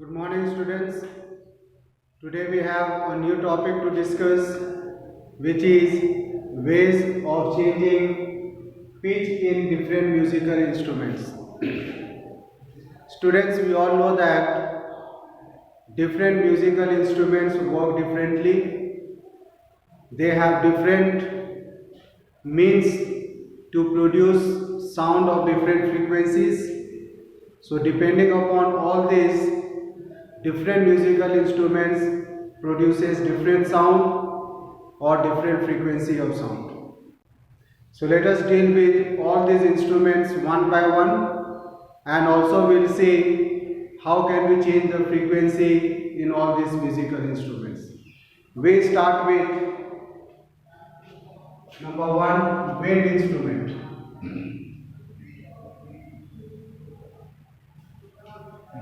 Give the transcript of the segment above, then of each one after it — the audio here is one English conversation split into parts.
Good morning, students. Today we have a new topic to discuss, which is ways of changing pitch in different musical instruments. Students, we all know that different musical instruments work differently. They have different means to produce sound of different frequencies. So, depending upon all these, different musical instruments produces different sound or different frequency of sound. So let us deal with all these instruments one by one, and also we'll see how can we change the frequency in all these musical instruments. We start with number one, wind instrument.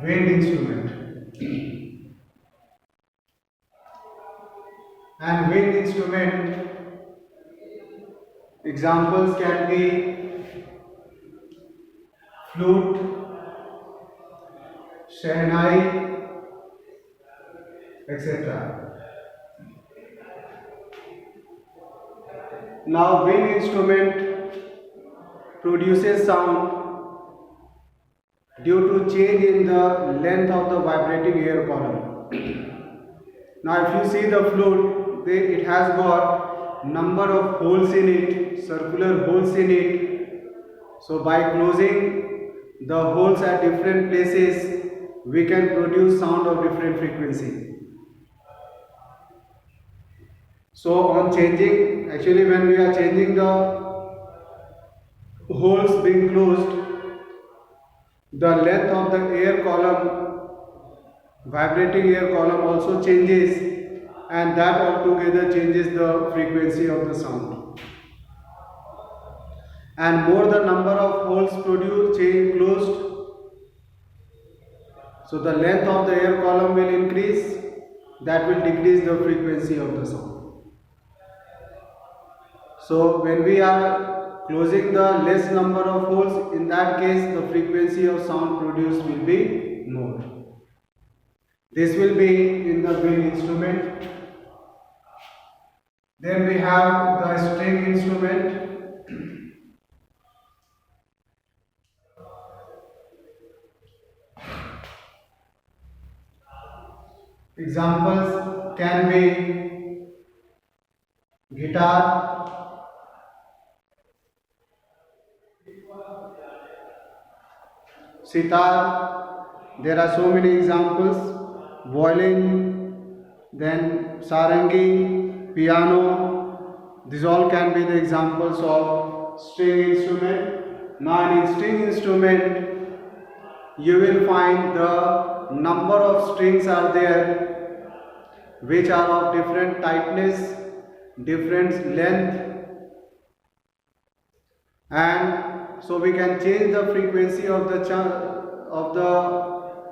Wind instrument. And wind instrument examples can be flute, shehnai, etc. Now wind instrument produces sound due to change in the length of the vibrating air column. Now if you see the flute, it has got number of holes in it, circular holes in it. So by closing the holes at different places, we can produce sound of different frequency. So on changing, actually when we are changing the holes being closed, the length of the air column, vibrating air column also changes, and that altogether changes the frequency of the sound. And more the number of holes closed, so the length of the air column will increase, that will decrease the frequency of the sound. So when we are closing the less number of holes, in that case the frequency of sound produced will be more. This will be in the wind instrument. Then we have the string instrument. Examples can be guitar, sitar. There are so many examples. Violin, then sarangi, piano. These all can be the examples of string instrument. Now in string instrument, you will find the number of strings are there which are of different tightness, different length, and so we can change the frequency of the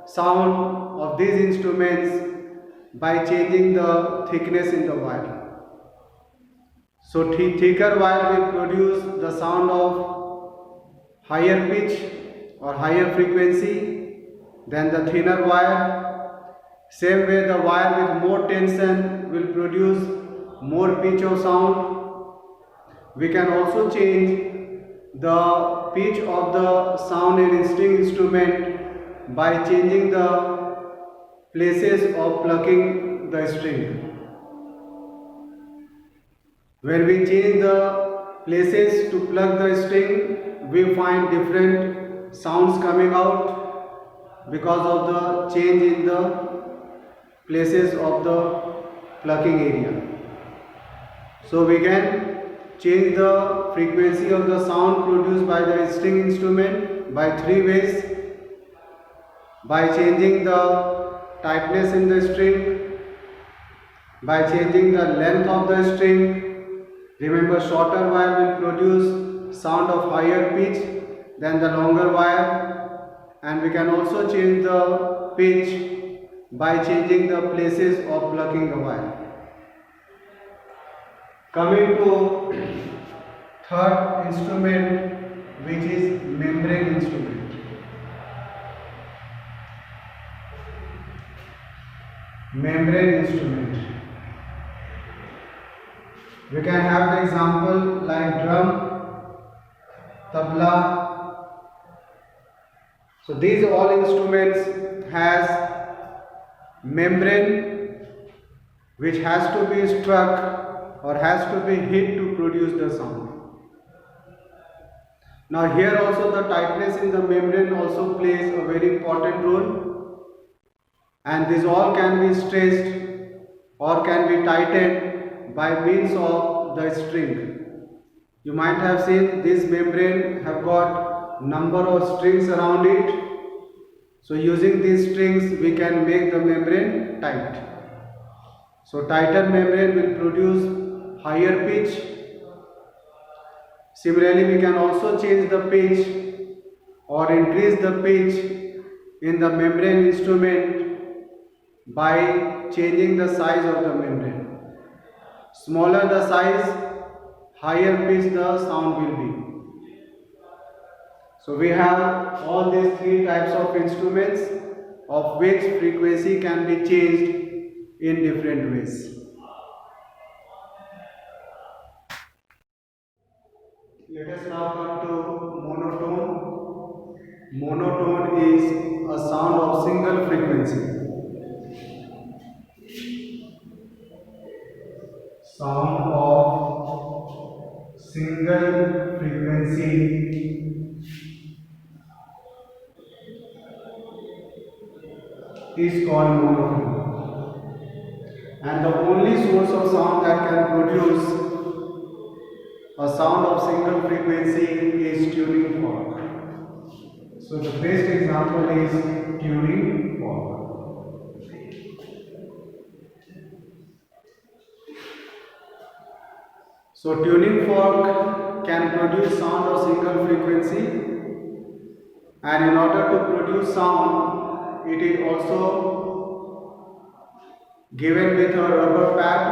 sound of these instruments by changing the thickness in the wire. So thicker wire will produce the sound of higher pitch or higher frequency than the thinner wire. Same way, the wire with more tension will produce more pitch of sound. We can also change the pitch of the sound in string instrument by changing the places of plucking the string. When we change the places to pluck the string, we find different sounds coming out because of the change in the places of the plucking area. So we can change the frequency of the sound produced by the string instrument by three ways: by changing the tightness in the string, by changing the length of the string. Remember, shorter wire will produce sound of higher pitch than the longer wire, and we can also change the pitch by changing the places of plucking the wire. Coming to third instrument, which is membrane instrument. membrane instrument. We can have the example like drum, tabla. So these all instruments has membrane which has to be struck or has to be hit to produce the sound. Now here also the tightness in the membrane also plays a very important role, and this all can be stressed or can be tightened by means of the string. You might have seen this membrane have got number of strings around it. So using these strings we can make the membrane tight. So tighter membrane will produce higher pitch. Similarly, we can also change the pitch or increase the pitch in the membrane instrument by changing the size of the membrane. Smaller the size, higher pitch the sound will be. So we have all these three types of instruments of which frequency can be changed in different ways. Let us now come to monotone. Monotone is a sound of single frequency. Sound of single frequency is called monotone. And the only source of sound that can produce a sound of single frequency is tuning fork. So the best example is tuning fork. So tuning fork can produce sound of single frequency, and in order to produce sound, it is also given with a rubber pad,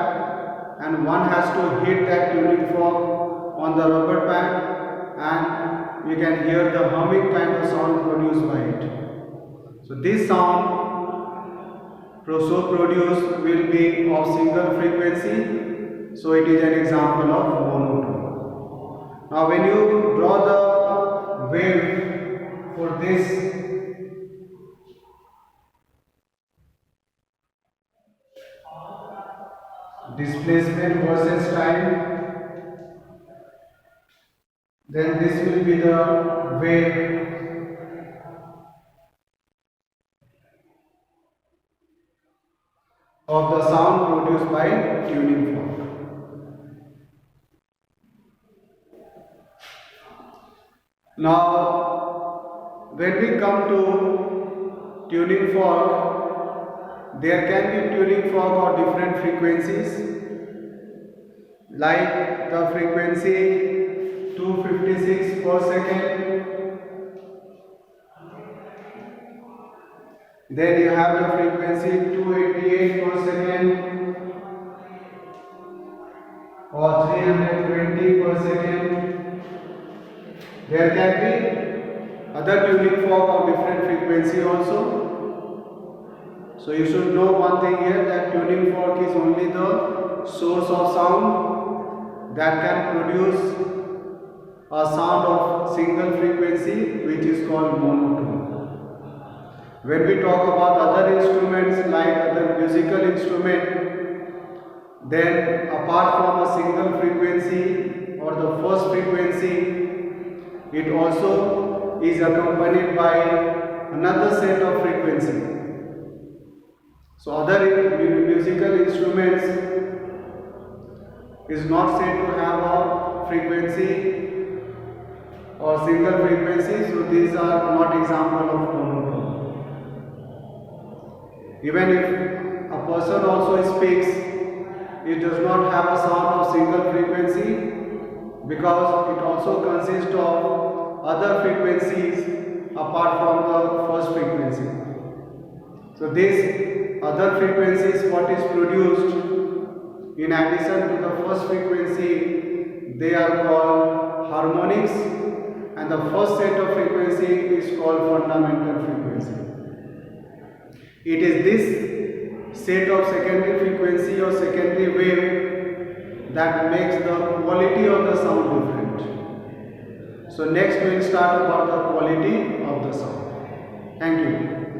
and one has to hit that tuning fork on the rubber pad, and we can hear the humming kind of sound produced by it. So this sound so produced will be of single frequency, so it is an example of monotone. Now when you draw the wave for this, displacement versus time, then this will be the wave of the sound produced by tuning fork. Now when we come to tuning fork, there can be tuning fork of different frequencies, like the frequency 256 per second. Then you have the frequency 288 per second or 320 per second. There can be other tuning fork of different frequency also. So you should know one thing here, that tuning fork is only the source of sound that can produce a sound of single frequency, which is called monotone. When we talk about other instruments like other musical instrument, then apart from a single frequency or the first frequency, it also is accompanied by another set of frequency. So other musical instruments is not said to have a frequency or single frequency, so these are not example of monotone. Even if a person also speaks, it does not have a sound of single frequency, because it also consists of other frequencies apart from the first frequency. So these other frequencies, what is produced in addition to the first frequency, they are called harmonics, and the first set of frequency is called fundamental frequency. It is this set of secondary frequency or secondary wave that makes the quality of the sound different. So next we will start about the quality of the sound. Thank you.